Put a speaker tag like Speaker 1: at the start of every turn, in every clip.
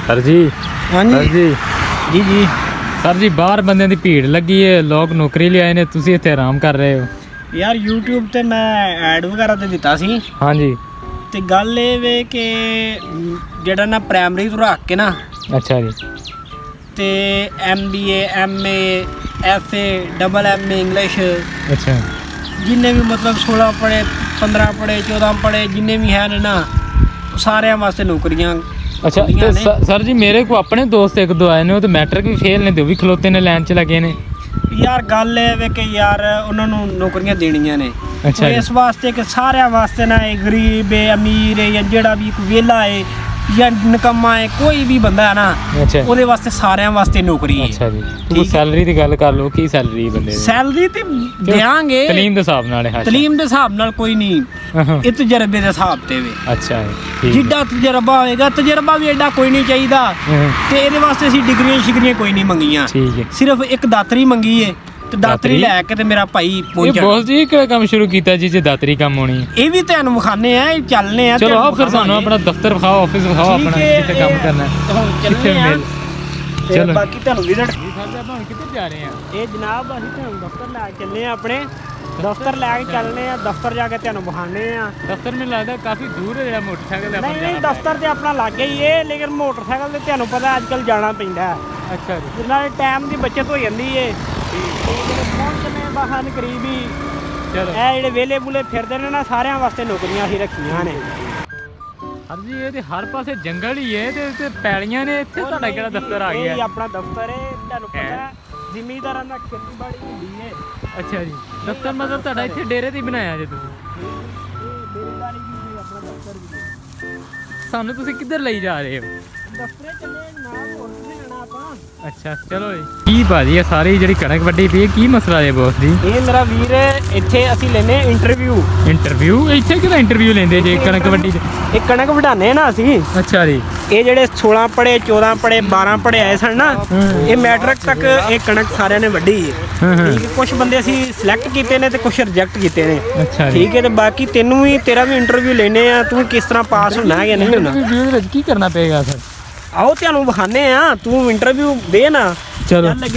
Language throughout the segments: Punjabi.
Speaker 1: सर जी।
Speaker 2: हाँ
Speaker 1: सर जी
Speaker 2: जी जी
Speaker 1: सर जी बाहर बंदे की भीड़ लगी है, लोग नौकरी ले आए ने, तुसी इत्थे आराम कर रहे हो।
Speaker 2: यार यूट्यूब ਤੇ ਮੈਂ ਐਡ ਵਗੈਰਾ ਤੇ ਦਿੱਤਾ ਸੀ
Speaker 1: हाँ जी।
Speaker 2: ਤੇ ਗੱਲ ਇਹ ਵੇ ਕਿ ਜਿਹੜਾ ਨਾ ਪ੍ਰਾਇਮਰੀ ਤੋਂ ਰੱਖ ਕੇ ਨਾ
Speaker 1: अच्छा जी।
Speaker 2: ਤੇ MBA MA FA double MA English
Speaker 1: अच्छा
Speaker 2: ਜਿੰਨੇ ਵੀ ਮਤਲਬ 16 ਪੜ੍ਹੇ 15 ਪੜ੍ਹੇ 14 ਪੜ੍ਹੇ ਜਿੰਨੇ ਵੀ ਹਨ ਨਾ ਸਾਰਿਆਂ ਵਾਸਤੇ ਨੌਕਰੀਆਂ
Speaker 1: अच्छा
Speaker 2: खुलियां ने।
Speaker 1: सर जी मेरे को अपने दोस्त एक दो आए ने, वो तो मैट्रिक भी फेल ने, तो भी खलोते ने लाइन च लगे ने।
Speaker 2: ਯਾਰ ਗੱਲ ਇਹ ਵੇ ਕਿ ਯਾਰ ਉਹਨਾਂ ਨੂੰ ਨੌਕਰੀਆਂ ਦੇਣੀਆਂ ਨੇ।
Speaker 1: ਅੱਛਾ
Speaker 2: ਉਹ
Speaker 1: ਜੀ।
Speaker 2: ਇਸ ਵਾਸਤੇ ਕਿ ਸਾਰਿਆਂ ਵਾਸਤੇ ਨਾ ਇਹ ਗਰੀਬ ਹੈ ਅਮੀਰ ਹੈ ਜਾਂ ਜਿਹੜਾ ਵੀ ਕੋਈ ਵਿਹਲਾ ਹੈ ਜਾਂ ਨਿਕੰਮਾ ਹੈ ਕੋਈ ਵੀ ਬੰਦਾ ਹੈ ਨਾ
Speaker 1: अच्छा
Speaker 2: ਉਹਦੇ ਵਾਸਤੇ ਸਾਰਿਆਂ ਵਾਸਤੇ ਨੌਕਰੀ ਹੈ।
Speaker 1: अच्छा जी।
Speaker 2: ठीक
Speaker 1: तू
Speaker 2: है।
Speaker 1: सैलरी की गल कर लो, की सैलरी बंदे दी?
Speaker 2: ਸੈਲਰੀ ਤੇ ਦਿਆਂਗੇ
Speaker 1: तलीम दे हिसाब नाल है।
Speaker 2: ਤਲੀਮ ਦੇ ਹਿਸਾਬ ਨਾਲ ਕੋਈ ਨਹੀਂ, ਇਹ ਤਜਰਬੇ ਦੇ ਹਿਸਾਬ ਤੇ ਵੇ।
Speaker 1: अच्छा है ठीक है।
Speaker 2: ਜਿੱਡਾ ਤਜਰਬਾ ਹੋਏਗਾ ਤਜਰਬਾ ਵੀ ਐਡਾ ਕੋਈ ਨਹੀਂ ਚਾਹੀਦਾ ਤੇ ਇਹਦੇ ਵਾਸਤੇ ਅਸੀਂ ਡਿਗਰੀਆਂ ਸ਼ਿਗਰੀਆਂ ਕੋਈ ਨਹੀਂ ਮੰਗੀਆਂ,
Speaker 1: ठीक है।
Speaker 2: ਸਿਰਫ ਇੱਕ ਦਾਤਰੀ ਮੰਗੀ ਏ ਤੇ ਦਾਤਰੀ
Speaker 1: ਦਾਤਰੀ?
Speaker 2: ਲੈ ਕੇ ਤੇ ਮੇਰਾ ਭਾਈ
Speaker 1: ये
Speaker 2: ਪਹੁੰਚਿਆ।
Speaker 1: बॉस जी किहड़ा काम शुरू कीता जी जे दातरी काम होनी है?
Speaker 2: ਇਹ ਵੀ ਤੁਹਾਨੂੰ ਵਿਖਾਣੇ ਆ, ਇਹ ਚੱਲਨੇ ਆ।
Speaker 1: चलो आओ फिर
Speaker 2: ਤੁਹਾਨੂੰ
Speaker 1: सानू अपना दफ्तर विखाओ, ऑफिस विखाओ
Speaker 2: ठीक
Speaker 1: अपना,
Speaker 2: है,
Speaker 1: जिथे काम करना है।
Speaker 2: ਹੁਣ
Speaker 1: किथे
Speaker 2: ਚੱਲਨੇ ਆ
Speaker 1: मिल
Speaker 2: ਤੇ
Speaker 1: चलो।
Speaker 2: ਬਾਕੀ ਤੁਹਾਨੂੰ ਵਿਜ਼ਿਟ
Speaker 1: जी सर जी अपन किथे जा रहे हैं?
Speaker 2: ਇਹ ਜਨਾਬ ਅਸੀਂ ਤੁਹਾਨੂੰ ਦਫ਼ਤਰ ਲੈ ਕੇ ਚੱਲੇ ਆ, ਆਪਣੇ ਦਫ਼ਤਰ ਲੈ ਕੇ ਚੱਲਨੇ ਆ। ਦਫ਼ਤਰ ਜਾ ਕੇ ਤੁਹਾਨੂੰ ਵਿਖਾਣੇ ਆ।
Speaker 1: दफ्तर में लगता है काफी दूर है जेड़ा मोटरसाइकिल है
Speaker 2: ਨਹੀਂ ਨਹੀਂ ਦਫ਼ਤਰ ਤੇ ਆਪਣਾ ਲਾਗੇ ਹੀ ਏ, ਲੇਕਿਨ ਮੋਟਰਸਾਈਕਲ ਤੇ ਤੁਹਾਨੂੰ ਪਤਾ ਅੱਜ ਕੱਲ ਜਾਣਾ ਪੈਂਦਾ ਹੈ,
Speaker 1: अच्छा जी।
Speaker 2: ਨਾਲੇ ਟਾਈਮ ਦੀ ਬੱਚਤ ਹੋ ਜਾਂਦੀ ਏ। ਤੇ ਜਿਹੜੇ ਪਹੁੰਚਨੇ ਬਾਹਰ ਕਰੀਬ ਹੀ
Speaker 1: चलो
Speaker 2: ਇਹ ਜਿਹੜੇ ਵੇਲੇ ਬੁਲੇ ਫਿਰਦੇ ਨੇ ਨਾ ਸਾਰਿਆਂ ਵਾਸਤੇ ਨੌਕਰੀਆਂ ਅਸੀਂ ਰੱਖੀਆਂ ਨੇ।
Speaker 1: सर जी ये ते हर पासे जंगल ही है ते पैलियां ने, इत्थे ਤੁਹਾਡਾ ਕਿਹੜਾ ਦਫ਼ਤਰ ਆ
Speaker 2: ਇਹ
Speaker 1: ਗਿਆ?
Speaker 2: ਆਪਣਾ ਦਫ਼ਤਰ ਏ, ਤੁਹਾਨੂੰ ਪਤਾ ਹੈ ਜ਼ਿਮੀਂਦਾਰਾਂ ਦਾ ਖੇਤੀਬਾੜੀ ਹੁੰਦੀ ਏ।
Speaker 1: अच्छा जी। दफ्तर मतलब ਤੁਹਾਡਾ ਇੱਥੇ ਡੇਰੇ ਤੇ ਹੀ ਬਣਾਇਆ ਜੇ ਤੁਸੀਂ?
Speaker 2: ਇਹ ਬੇਰੁਜ਼ਗਾਰੀ ਵੀ ਸੀ ਆਪਣਾ ਦਫ਼ਤਰ ਵੀ।
Speaker 1: ਸਾਨੂੰ ਤੁਸੀਂ ਕਿੱਧਰ ਲਈ ਜਾ ਰਹੇ ਹੋ?
Speaker 2: ਦਫ਼ਤਰੇ ਚੱਲੇ ਜਨਾਬ, ਹੋਰ ਕਿੱਥੇ ਜਾਣਾ ਆਪਾਂ।
Speaker 1: ਅੱਛਾ ਚਲੋ ਜੀ। ਕੀ ਭਾਜੀ ਇਹ ਸਾਰੀ ਜਿਹੜੀ ਕਣਕ ਵੱਢੀ ਪਈ ਹੈ, ਕੀ ਮਸਲਾ ਹੈ ਬੌਸ ਜੀ?
Speaker 2: ਇਹ ਮੇਰਾ ਵੀਰ ਇੱਥੇ ਅਸੀਂ ਲੈਨੇ ਇੰਟਰਵਿਊ।
Speaker 1: ਇੰਟਰਵਿਊ? ਇੱਥੇ ਕਿਹਦਾ ਇੰਟਰਵਿਊ ਲੈਂਦੇ ਜੇ ਕਣਕ ਵੱਢੀ ਤੇ?
Speaker 2: ਇਹ ਕਣਕ ਵਢਾਨੇ ਨਾ ਅਸੀਂ।
Speaker 1: ਅੱਛਾ ਜੀ।
Speaker 2: ਇਹ ਜਿਹੜੇ 16 ਪੜੇ 14 ਪੜੇ 12 ਪੜੇ ਆਏ ਸਨ ਨਾ, ਇਹ ਮੈਟ੍ਰਿਕ ਤੱਕ ਇਹ ਕਣਕ ਸਾਰਿਆਂ ਨੇ ਵੱਢੀ ਹੈ। ਠੀਕ ਹੈ, ਕੁਝ ਬੰਦੇ ਅਸੀਂ ਸਿਲੈਕਟ ਕੀਤੇ ਨੇ ਤੇ ਕੁਝ ਰਿਜੈਕਟ ਕੀਤੇ ਨੇ।
Speaker 1: ਅੱਛਾ ਜੀ।
Speaker 2: ਠੀਕ ਹੈ, ਤੇ ਬਾਕੀ ਤੈਨੂੰ ਵੀ ਤੇਰਾ ਵੀ ਇੰਟਰਵਿਊ ਲੈਨੇ ਆ, ਤੂੰ ਕਿਸ ਤਰ੍ਹਾਂ ਪਾਸ ਹੋਣਾ ਹੈ ਜਾਂ ਨਹੀਂ ਹੋਣਾ।
Speaker 1: ਇੰਟਰਵਿਊ ਦੇ ਵਿੱਚ ਕੀ ਕਰਨਾ ਪਏਗਾ ਸਰ?
Speaker 2: ਆਓ ਤੁਹਾਨੂੰ ਵਿਖਾਣੇ ਆ, ਤੂੰ ਇੰਟਰਵਿਊ ਦੇ ਨਾ।
Speaker 1: ਚਲੋ।
Speaker 2: ਚੱਲ ਲੱਗੇ।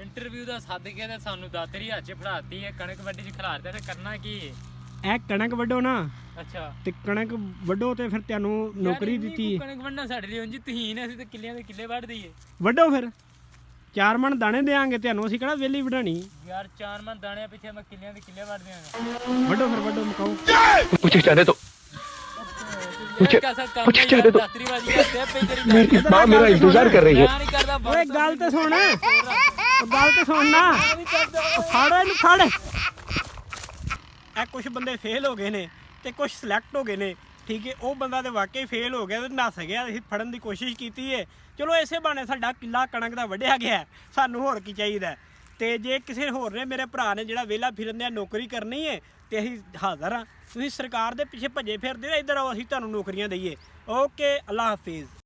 Speaker 1: ਇੰਟਰਵਿਊ ਦਾ ਸੱਦ ਕੇ ਤੇ ਸਾਨੂੰ ਦਾਤਰੀ ਹੱਥ 'ਚ ਫੜਾਤੀ ਹੈ, ਕਣਕ ਵੱਢੀ 'ਚ ਖਿਲਾਰਦਾ, ਤੇ ਕਰਨਾ ਕੀ ਹੈ?
Speaker 2: ਇਹ ਕਣਕ ਵੱਢੋ ਨਾ,
Speaker 1: ਅੱਛਾ
Speaker 2: ਤੇ ਕਣਕ ਵੱਢੋ ਤੇ ਫਿਰ ਤੁਹਾਨੂੰ ਨੌਕਰੀ ਦਿੱਤੀ ਹੈ।
Speaker 1: ਕਣਕ ਵੱਢਣਾ ਸਾਡੇ ਲਈ ਉਂਝ ਤਹੀਨ ਹੈ, ਅਸੀਂ ਤੇ ਕਿੱਲਿਆਂ ਦੇ ਕਿੱਲੇ ਵੱਢ ਦਈਏ।
Speaker 2: ਵੱਢੋ ਫਿਰ 4 ਮਣ ਦਾਣੇ ਦੇਾਂਗੇ ਤੁਹਾਨੂੰ, ਅਸੀਂ ਕਿਹੜਾ ਵੇਲੀ ਵਢਾਣੀ।
Speaker 1: ਯਾਰ 4 ਮਣ ਦਾਣਿਆਂ ਪਿੱਛੇ ਮੈਂ ਕਿੱਲਿਆਂ ਦੇ ਕਿੱਲੇ ਵੱਢ ਦਿਆਂਗਾ।
Speaker 2: ਵੱਢੋ ਫਿਰ ਵੱਢੋ, ਮੁਕਾਓ।
Speaker 3: कुछ चाहते तो कुछ चाहते तो माँ मेरा इंतजार कर रही है।
Speaker 2: ਓਏ ਗੱਲ ਤੇ ਸੁਣ, ਉਹ ਗੱਲ ਤੇ ਸੁਣ ਨਾ, ਉਹ ਫੜ ਇਹਨੂੰ ਫੜ। ਇਹ ਕੁਝ ਬੰਦੇ ਫੇਲ ਹੋ ਗਏ ਨੇ ਤੇ ਕੁਝ ਸਿਲੈਕਟ ਹੋ ਗਏ ਨੇ। ਠੀਕ ਹੈ, ਉਹ ਬੰਦਾ ਤੇ ਵਾਕਈ ਫੇਲ ਹੋ ਗਿਆ ਤੇ ਨੱਸ ਗਿਆ, ਅਸੀਂ ਫੜਨ ਦੀ ਕੋਸ਼ਿਸ਼ ਕੀਤੀ ਹੈ। ਚਲੋ ਇਸੇ ਬਹਾਨੇ ਸਾਡਾ ਕਿੱਲਾ ਕਣਕ ਦਾ ਵੱਢਿਆ ਗਿਆ, ਸਾਨੂੰ ਹੋਰ ਕੀ ਚਾਹੀਦਾ। ਤੇ ਜੇ ਕਿਸੇ ਹੋਰ ਨੇ, ਮੇਰੇ ਭਰਾ ਨੇ ਜਿਹੜਾ ਵਿਹਲਾ ਫਿਰਨ ਦਿਆ ਨੌਕਰੀ ਕਰਨੀ ਹੈ ਤੇ ਅਸੀਂ ਹਾਜ਼ਰ ਹਾਂ। ਤੁਸੀਂ ਸਰਕਾਰ ਦੇ ਪਿੱਛੇ ਭੱਜੇ ਫਿਰਦੇ ਹੋ, ਇੱਧਰ ਆਓ ਅਸੀਂ ਤੁਹਾਨੂੰ ਨੌਕਰੀਆਂ ਦਈਏ। ਓਕੇ, ਅੱਲਾ ਹਾਫਿਜ਼।